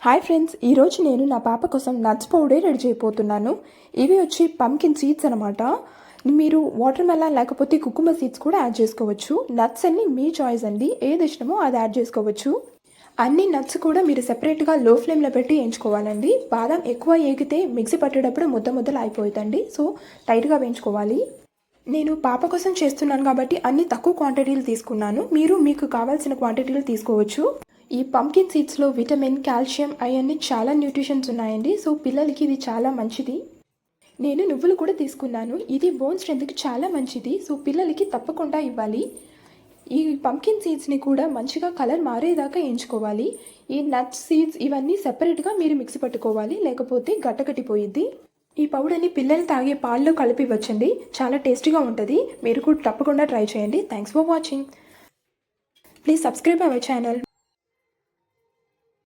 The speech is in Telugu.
హాయ్ ఫ్రెండ్స్, ఈరోజు నేను నా పాప కోసం నట్స్ పౌడర్ రెడీ చేయబోతున్నాను. ఇవి వచ్చి పంకిన్ సీడ్స్ అనమాట. మీరు వాటర్ మెలన్ లేకపోతే కుకుమ సీడ్స్ కూడా యాడ్ చేసుకోవచ్చు. నట్స్ అన్ని మీ చాయిస్ అండి, ఏది ఇష్టమో అది యాడ్ చేసుకోవచ్చు. అన్ని నట్స్ కూడా మీరు సెపరేట్గా లో ఫ్లేమ్లో పెట్టి వేయించుకోవాలండి. బాదం ఎక్కువ ఏగితే మిక్సీ పట్టేటప్పుడు ముద్దలు అయిపోతుందండి. సో టైట్గా వేయించుకోవాలి. నేను పాప కోసం చేస్తున్నాను కాబట్టి అన్ని తక్కువ క్వాంటిటీలు తీసుకున్నాను. మీరు మీకు కావాల్సిన క్వాంటిటీలు తీసుకోవచ్చు. ఈ పంకిన్ సీడ్స్లో విటమిన్, కాల్షియం, ఐరన్ చాలా న్యూట్రిషన్స్ ఉన్నాయండి. సో పిల్లలకి ఇది చాలా మంచిది. నేను నువ్వులు కూడా తీసుకున్నాను. ఇది బోన్ స్ట్రెంత్కి చాలా మంచిది. సో పిల్లలకి తప్పకుండా ఇవ్వాలి. ఈ పంకిన్ సీడ్స్ని కూడా మంచిగా కలర్ మారేదాకా వేయించుకోవాలి. ఈ నట్స్, సీడ్స్ ఇవన్నీ సెపరేట్గా మీరు మిక్సీ పట్టుకోవాలి, లేకపోతే గట్టకట్టిపోయిద్ది. ఈ పౌడర్ని పిల్లలు తాగే పాల్లో కలిపి ఇవ్వచ్చండి. చాలా టేస్టీగా ఉంటుంది. మీరు కూడా తప్పకుండా ట్రై చేయండి. Thanks for watching. Please subscribe our channel.